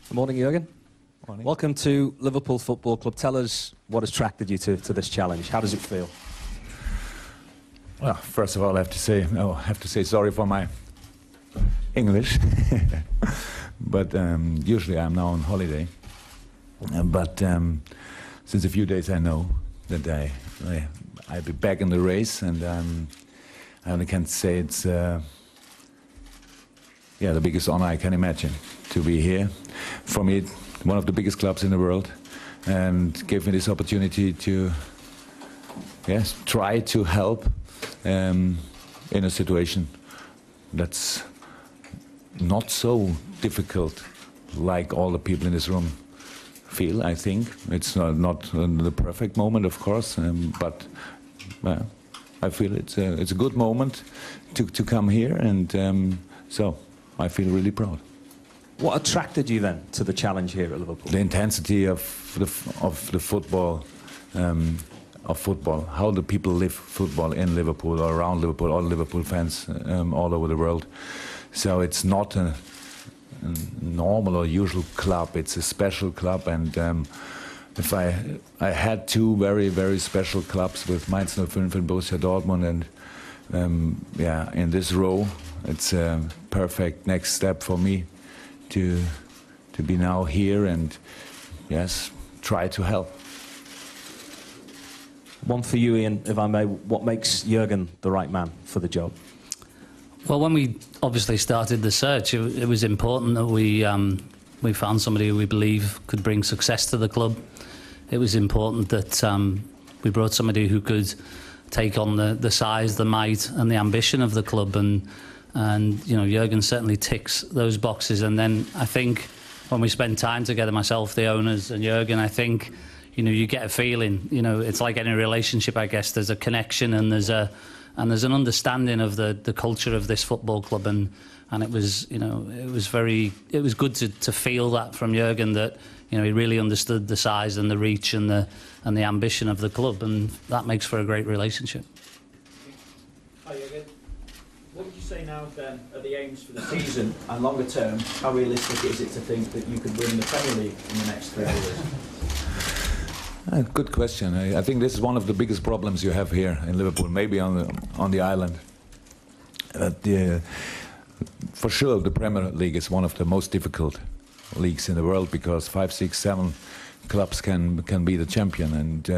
Good morning, Jürgen. Morning. Welcome to Liverpool Football Club. Tell us what has attracted you to this challenge. How does it feel? Well, first of all, I have to say sorry for my English. But usually I'm now on holiday. But since a few days I know that I'll be back in the race, and I only can say it's the biggest honor I can imagine to be here. For me, one of the biggest clubs in the world, and gave me this opportunity to try to help in a situation that's not so difficult like all the people in this room feel. I think it's not the perfect moment, of course, but I feel it's a good moment to come here, and so I feel really proud. What attracted you then to the challenge here at Liverpool? The intensity of the football, how the people live football in Liverpool or around Liverpool, all Liverpool fans all over the world. So it's not a normal or usual club, it's a special club, and if I had two very, very special clubs with Mainz 05 and Borussia Dortmund, and in this row, it's a perfect next step for me to be now here and try to help. One for you, Ian, if I may. What makes Jürgen the right man for the job? Well, when we obviously started the search, it was important that we found somebody who we believe could bring success to the club. It was important that we brought somebody who could take on the size, the might, and the ambition of the club, and you know, Jürgen certainly ticks those boxes. And then I think when we spend time together, myself, the owners, and Jürgen, I think, you know, you get a feeling. You know, it's like any relationship, I guess. There's a connection, and there's an understanding of the culture of this football club, and it was, you know, it was good to feel that from Jürgen, that, you know, he really understood the size and the reach and the ambition of the club, and that makes for a great relationship. Hi Jürgen. What would you say now then are the aims for the season and longer term? How realistic is it to think that you could win the Premier League in the next 3 years? Good question. I think this is one of the biggest problems you have here in Liverpool, maybe on the island. For sure, the Premier League is one of the most difficult leagues in the world, because 5, 6, 7 clubs can be the champion, and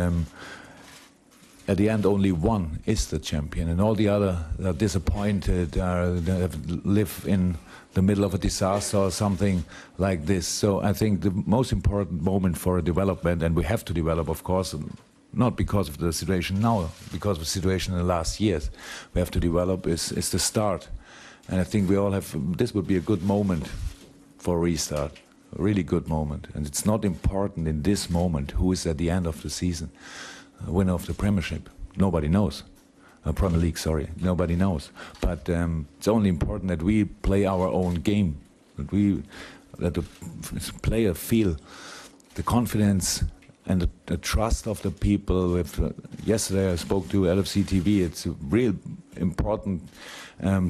at the end only one is the champion, and all the other are disappointed, live in the middle of a disaster or something like this. So I think the most important moment for a development, and we have to develop, of course, not because of the situation now, because of the situation in the last years, we have to develop is the start. And I think we all have, this would be a good moment for a restart, a really good moment. And it's not important in this moment who is at the end of the season winner of the Premiership. Nobody knows. Premier League, sorry, nobody knows. But it's only important that we play our own game, that the player feel the confidence and the trust of the people. Yesterday I spoke to LFC TV. It's a real important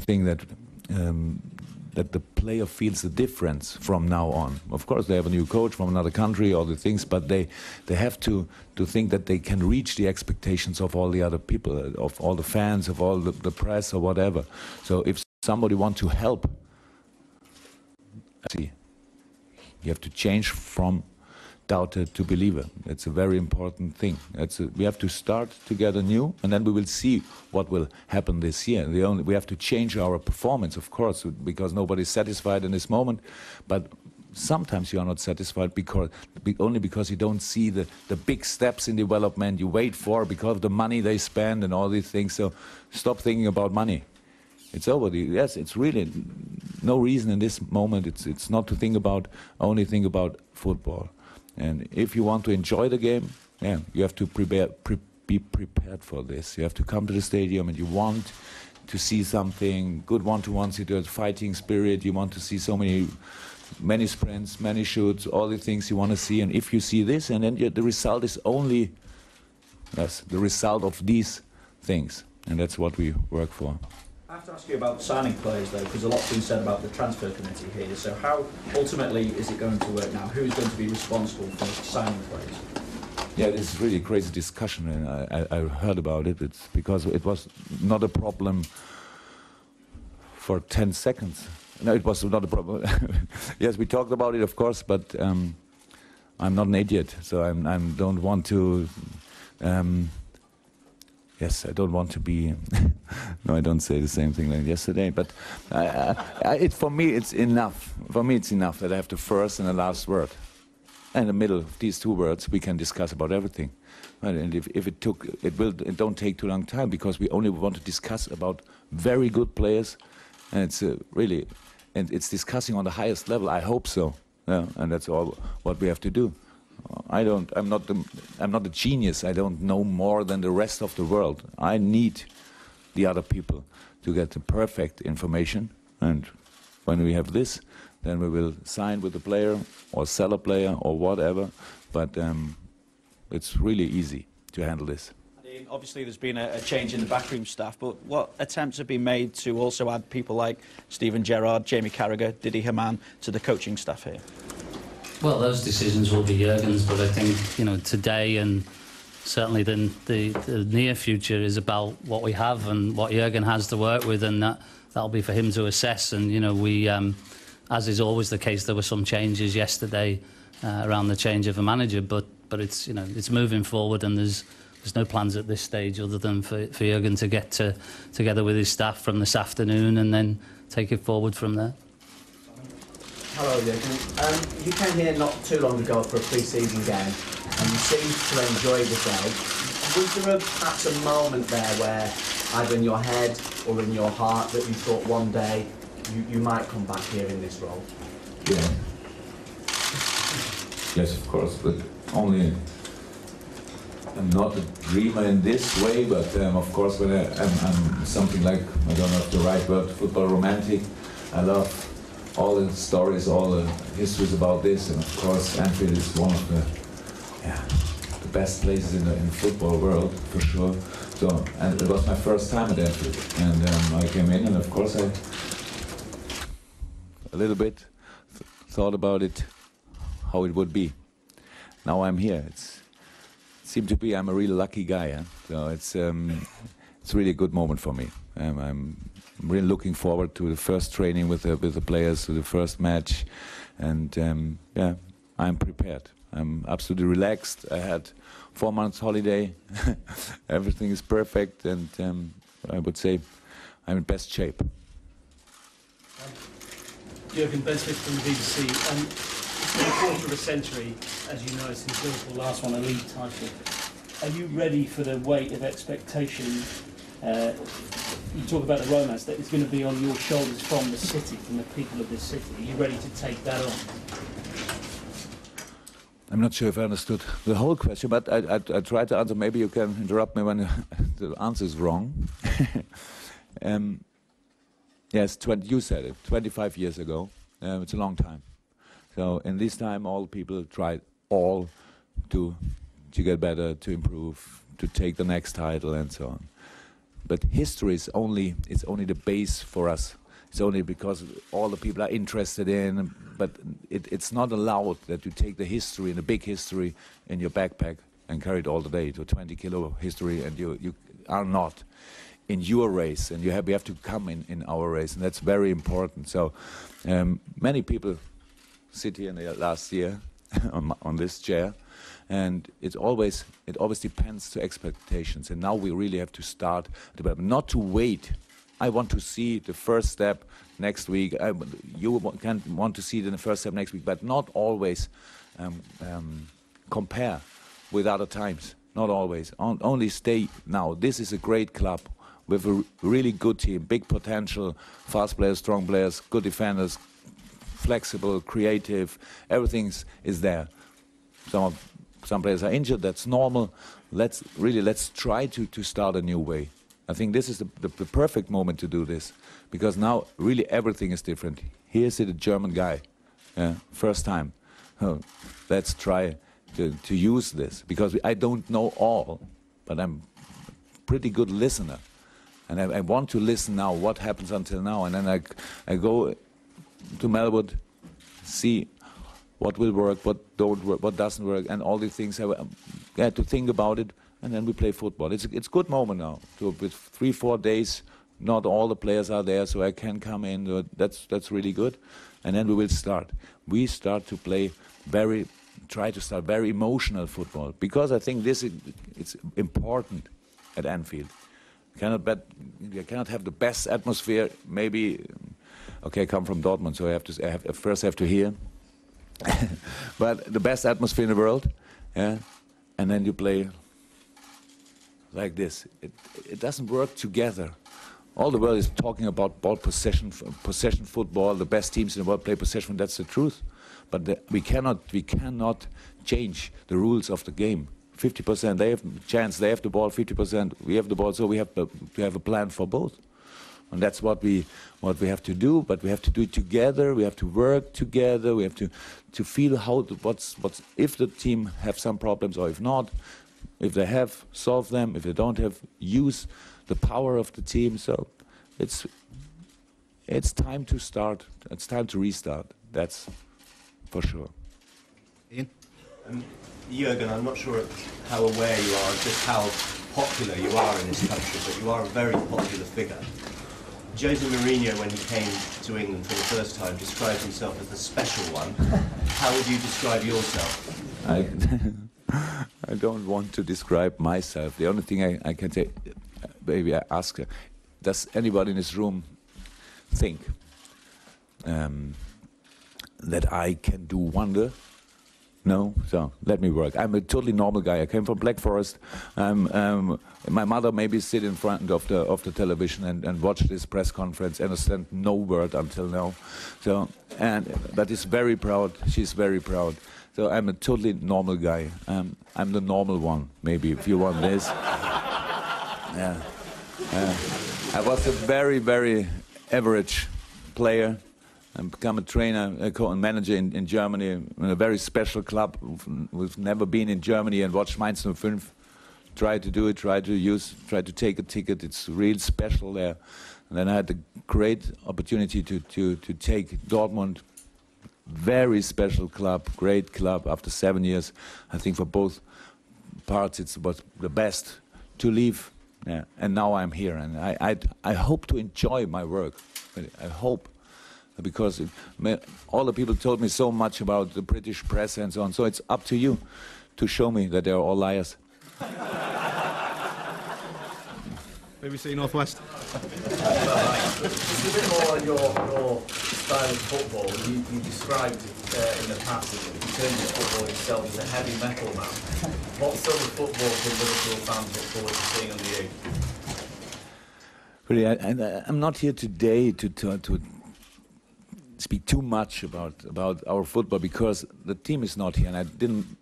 thing that the player feels the difference from now on. Of course, they have a new coach from another country, all the things, but they have to think that they can reach the expectations of all the other people, of all the fans, of all the press or whatever. So if somebody wants to help, you have to change from doubter to believer. It's a very important thing. We have to start together new, and then we will see what will happen this year. We have to change our performance, of course, because nobody's satisfied in this moment. But sometimes you are not satisfied only because you don't see the big steps in development you wait for, because of the money they spend and all these things. So stop thinking about money. It's over. Yes, it's really no reason in this moment. It's not to only think about football. And if you want to enjoy the game, you have to be prepared for this. You have to come to the stadium, and you want to see something good, one-to-one situation, fighting spirit. You want to see many sprints, many shoots, all the things you want to see. And if you see this, and then the result is only the result of these things, and that's what we work for. I have to ask you about signing players though, because a lot's been said about the transfer committee here. So how ultimately is it going to work now? Who is going to be responsible for signing players? Yeah, this is really a crazy discussion, and I heard about it. It's because it was not a problem for 10 seconds. No, it was not a problem. Yes, we talked about it, of course, but I'm not an idiot, so I don't want to. Yes, I don't want to be. No, I don't say the same thing like yesterday. But for me, it's enough. For me, it's enough that I have the first and the last word. And in the middle of these two words, we can discuss about everything. Right? And if it don't take too long time, because we only want to discuss about very good players, and it's really, and it's discussing on the highest level. I hope so. Yeah, and that's all what we have to do. I'm not a genius. I don't know more than the rest of the world. I need the other people to get the perfect information. And when we have this, then we will sign with the player or sell a player or whatever. But it's really easy to handle this. Obviously, there's been a change in the backroom staff, but what attempts have been made to also add people like Steven Gerrard, Jamie Carragher, Didi Hamann to the coaching staff here? Well, those decisions will be Jürgen's, but I think, today and certainly the near future is about what we have and what Jürgen has to work with, and that'll be for him to assess. And, we, as is always the case, there were some changes yesterday around the change of a manager, but it's, it's moving forward, and there's no plans at this stage other than for Jürgen to get together with his staff from this afternoon and then take it forward from there. Hello, Jürgen. You came here not too long ago for a pre-season game, and you seemed to enjoy the day. Was there perhaps a moment there where, either in your head or in your heart, that you thought one day you might come back here in this role? Yeah. Yes, of course, but only. I'm not a dreamer in this way, but of course, when I'm something like, I don't know if the right word, football romantic. I love all the stories, all the histories about this, and of course Anfield is one of the best places in the football world, for sure. So, and it was my first time at Anfield, and I came in, and of course I a little bit thought about it, how it would be. Now I'm here. It seemed to be I'm a really lucky guy, huh? So it's really a good moment for me. I'm really looking forward to the first training with the players, to the first match, and yeah, I'm prepared. I'm absolutely relaxed. I had 4 months holiday. Everything is perfect, and I would say I'm in best shape. Jürgen, Ben Smith from the BBC. It's been a quarter of a century, as you know, since Liverpool last won a league title. Are you ready for the weight of expectation? You talk about the romance that is going to be on your shoulders from the city, from the people of this city. Are you ready to take that on? I'm not sure if I understood the whole question, but I try to answer. Maybe you can interrupt me when the answer is wrong. Yes, you said it, 25 years ago. It's a long time. So in this time, all people tried to get better, to improve, to take the next title, and so on. But history is only the base for us. It's only because all the people are interested in, but it's not allowed that you take the history, the big history, in your backpack and carry it all the day to 20-kilo history, and you are not in your race, and we have to come in our race, and that's very important. So many people sit here in the last year on this chair, and it always depends to expectations. And now we really have to start development, not to wait. I want to see the first step next week. You can want to see it in the first step next week, but not always compare with other times. Not always. Only stay now. This is a great club with a really good team, big potential, fast players, strong players, good defenders, flexible, creative. Everything is there. Some players are injured. That's normal. Let's try to start a new way. I think this is the perfect moment to do this, because now really everything is different. Here's a German guy, first time. Oh, let's try to use this, because I don't know all, but I'm a pretty good listener. And I want to listen now, what happens until now. And then I go to Melwood, see what will work, what don't work, what doesn't work, and all these things. I had to think about it, and then we play football. It's a good moment now. With 3-4 days, not all the players are there, so I can come in. That's really good. And then we will start. We start to play try to start very emotional football, because I think it's important at Anfield. You cannot have the best atmosphere. Maybe, okay, I come from Dortmund, so I first have to hear. But the best atmosphere in the world, yeah. And then you play like this. It doesn't work together. All the world is talking about ball possession football. The best teams in the world play possession. That's the truth. But we cannot change the rules of the game. 50%, they have chance, they have the ball. 50%, we have the ball. So we have to have a plan for both. And that's what we have to do. But we have to do it together. We have to work together. We have to feel what's if the team have some problems or if not. If they have, solve them. If they don't have, use the power of the team. So it's time to start. It's time to restart. That's for sure. Ian? Jürgen, I'm not sure how aware you are of just how popular you are in this country, but you are a very popular figure. Jose Mourinho, when he came to England for the first time, described himself as the special one. How would you describe yourself? I don't want to describe myself. The only thing I can say, maybe I ask her, does anybody in this room think that I can do wonder? No? So, let me work. I'm a totally normal guy. I came from Black Forest. My mother maybe sit in front of the television and watch this press conference, understand no word until now. So, but is very proud. She's very proud. So I'm a totally normal guy. I'm the normal one, maybe, if you want this. Yeah. I was a very, very average player. I become a trainer, a manager in Germany, in a very special club. We've never been in Germany and watched Mainz 05. Try to do it, try to take a ticket. It's real special there. And then I had the great opportunity to take Dortmund. Very special club, great club. After 7 years, I think for both parts it was the best to leave. Yeah. And now I'm here, and I hope to enjoy my work. I hope. Because all the people told me so much about the British press and so on. So it's up to you to show me that they're all liars. BBC Northwest. Just a bit more on your style of football. You described in the past that you termed your football yourself as a heavy metal man. What sort of football can Liverpool fans look forward to seeing under you? Really, I'm not here today to speak too much about our football, because the team is not here, and I didn't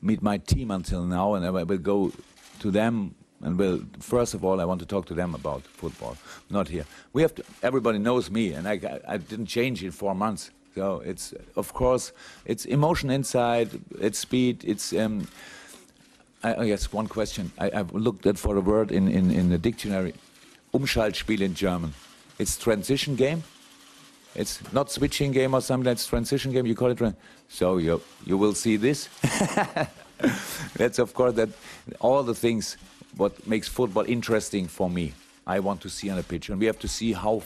meet my team until now, and I will go to them, and first of all I want to talk to them about football. Not here. We have to. Everybody knows me, and I didn't change in 4 months. So it's, of course, it's emotion inside, it's speed, it's. I guess one question. I've looked at for a word in the dictionary. Umschaltspiel in German. It's transition game. It's not switching game or something. That's transition game. You call it. So you will see this. That's of course that all the things what makes football interesting for me. I want to see on a pitch, and we have to see how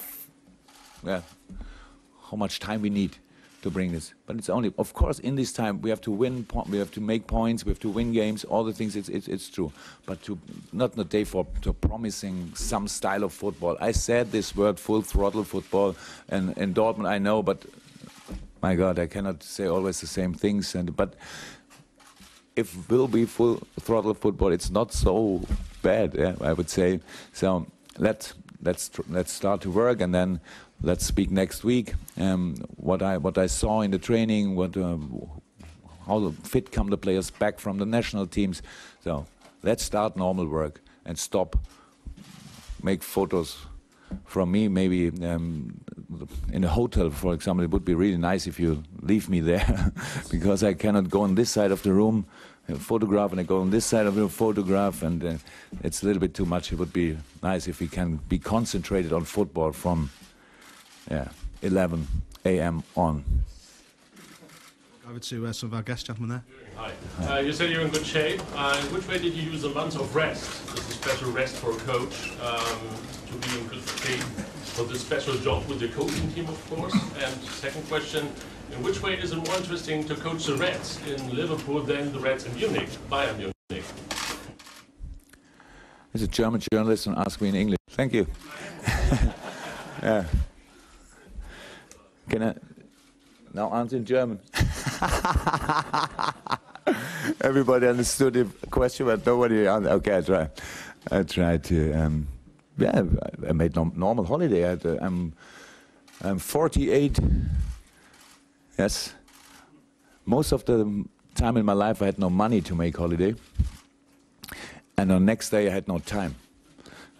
much time we need to bring this. But it's only, of course, in this time we have to win. We have to make points. We have to win games. All the things. It's true. But not the day for promising some style of football. I said this word, full throttle football, and in Dortmund I know, but my God, I cannot say always the same things. But if it will be full throttle football, it's not so bad. Yeah, I would say. So let's start to work, and then let's speak next week. What I saw in the training, how fit come the players back from the national teams. So let's start normal work and stop. Make photos from me, maybe in a hotel, for example. It would be really nice if you leave me there, because I cannot go on this side of the room. photograph, and I go on this side of the photograph, and it's a little bit too much. It would be nice if we can be concentrated on football from 11 a.m. on. Over to some of our guest gentlemen there. Hi. You said you're in good shape. In which way did you use a month of rest? Is a special rest for a coach to be in good shape? Was a special job with the coaching team, of course? And second question, in which way is it more interesting to coach the Reds in Liverpool than the Reds in Munich, Bayern Munich? There's a German journalist and ask me in English. Thank you. Yeah. Can I now answer in German? Everybody understood the question, but nobody answered. Okay, I try to. I made normal holiday. I'm 48. Yes. Most of the time in my life, I had no money to make holiday, and the next day I had no time.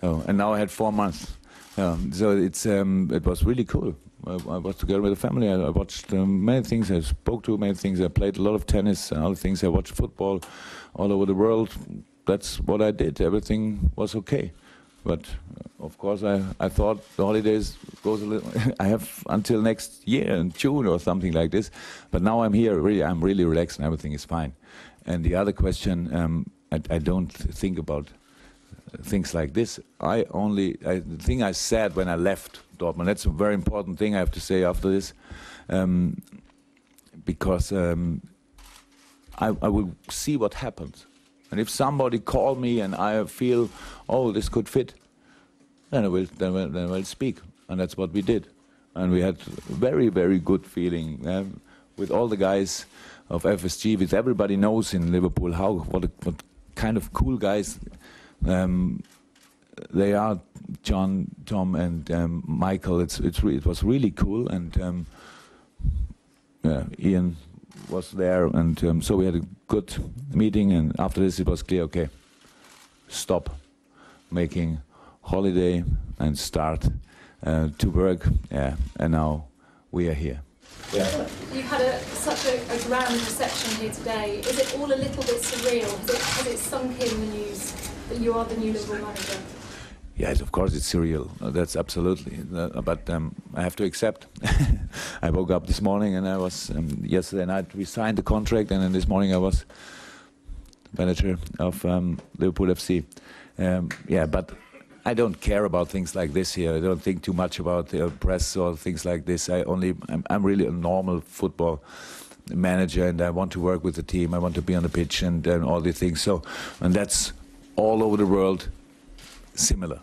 And now I had 4 months. So it was really cool. I was together with the family. I watched many things. I spoke to many things. I played a lot of tennis and other things. I watched football all over the world. That's what I did. Everything was okay. But of course, I thought the holidays goes a little. I have until next year in June or something like this. But now I'm here. Really, I'm really relaxed and everything is fine. And the other question, I don't think about things like this. The thing I said when I left Dortmund, that's a very important thing I have to say after this, because I will see what happens. And if somebody called me and I feel, oh, this could fit, then I will speak. And that's what we did. And we had very, very good feeling with all the guys of FSG, with everybody knows in Liverpool what kind of cool guys they are. John, Tom, and Michael. It was really cool, and Ian was there, and so we had a good meeting. And after this, it was clear. Okay, stop making holiday and start to work. Yeah, and now we are here. Yeah. You had such a grand reception here today. Is it all a little bit surreal? Has it sunk in the news that you are the new Liverpool manager? Yes, of course it's surreal. That's absolutely. But I have to accept. I woke up this morning and I was yesterday night we signed the contract, and then this morning I was manager of Liverpool FC. But I don't care about things like this here. I don't think too much about the press or things like this. I'm really a normal football manager, and I want to work with the team. I want to be on the pitch and all these things. So, and that's all over the world similar.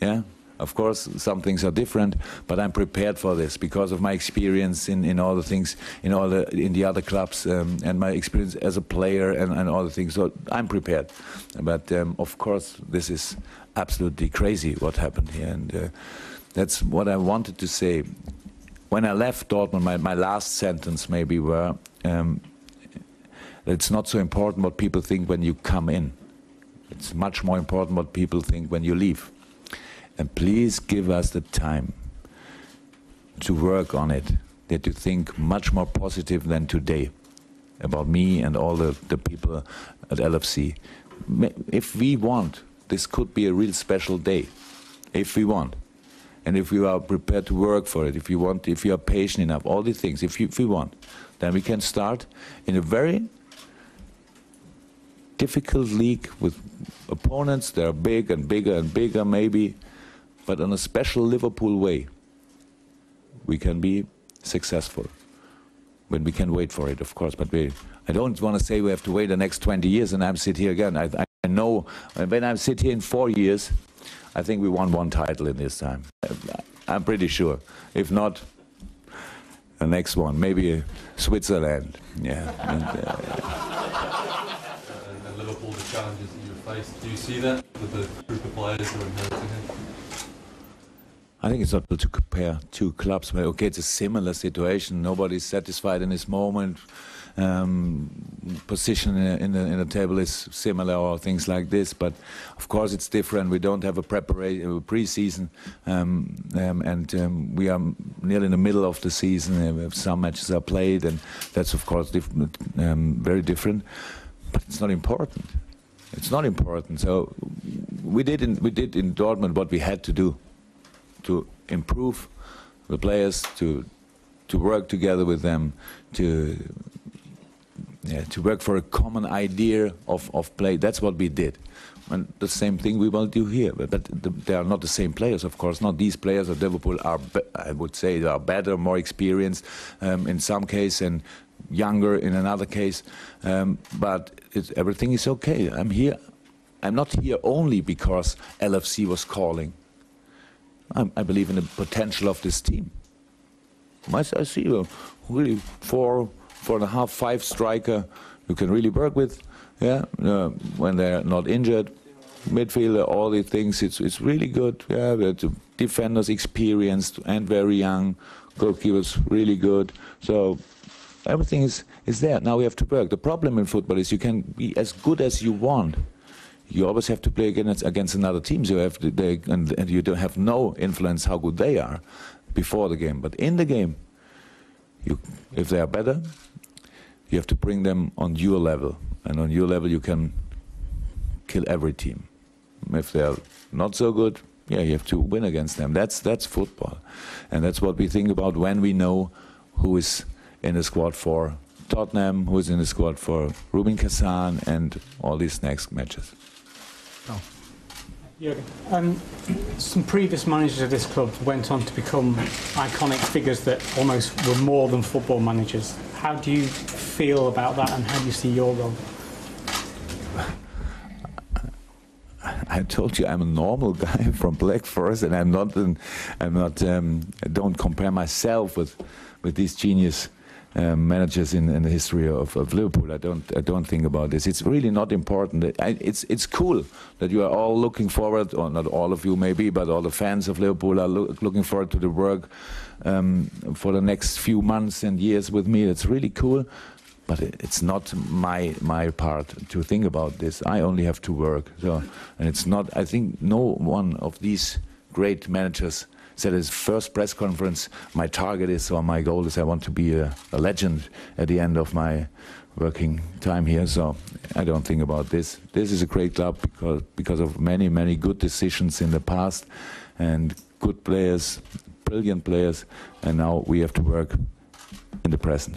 Yeah. Of course, some things are different, but I'm prepared for this because of my experience in all the things, in the other clubs, and my experience as a player and all the things. So I'm prepared. But of course, this is absolutely crazy what happened here, and that's what I wanted to say. When I left Dortmund, my last sentence maybe were, it's not so important what people think when you come in. It's much more important what people think when you leave. And please give us the time to work on it, that you think much more positive than today about me and all the people at LFC. If we want, this could be a real special day, if we want. And if you are prepared to work for it, if you are patient enough, all these things, if we want, then we can start in a very difficult league with opponents that are big and bigger and bigger maybe, but in a special Liverpool way, we can be successful. When we can wait for it, of course, but I don't want to say we have to wait the next 20 years and I'm sit here again. I know when I sit here in 4 years, I think we won 1 title in this time. I'm pretty sure. If not, the next one, maybe Switzerland. Yeah. And Liverpool, the challenges that you face, do you see that with the group of players who are inheriting it? I think it's not to compare two clubs. Okay, it's a similar situation. Nobody's satisfied in this moment. Position in the table is similar or things like this, but of course it's different. We don't have a pre-season, and we are nearly in the middle of the season. Some matches are played, and that's of course very different. but it's not important. It's not important. So we did in Dortmund what we had to do to improve the players, to work together with them, to work for a common idea of play. That's what we did. And the same thing we will do here. But they are not the same players, of course. Not these players of Liverpool are, I would say, they are better, more experienced in some case, and younger in another case. But everything is okay. I'm here. I'm not here only because LFC was calling. I believe in the potential of this team. I see a really 4.5, 5 striker you can really work with. Yeah, when they're not injured, midfielder, all these things. It's really good. Yeah, the defenders experienced and very young. Goalkeepers really good. So everything is there. Now we have to work. The problem in football is you can be as good as you want. You always have to play against another team. So and you don't have no influence how good they are before the game. But in the game, if they are better, you have to bring them on your level. And on your level, you can kill every team. If they're not so good, yeah, you have to win against them. That's football. And that's what we think about when we know who is in the squad for Tottenham, who is in the squad for Rubin Kazan, and all these next matches. Oh. Jürgen, some previous managers of this club went on to become iconic figures that almost were more than football managers. How do you feel about that, and how do you see your role? I told you I'm a normal guy from Black Forest, and I don't compare myself with these genius managers in the history of Liverpool. I don't think about this. It's really not important. It's cool that you are all looking forward, or not all of you maybe, but all the fans of Liverpool are looking forward to the work for the next few months and years with me. It's really cool, but it's not my part to think about this. I only have to work. So, and it's not. I think no one of these great managers said his first press conference, my target is, or my goal is, I want to be a legend at the end of my working time here. So I don't think about this. This is a great club because of many good decisions in the past, and good players, brilliant players, and now we have to work in the present.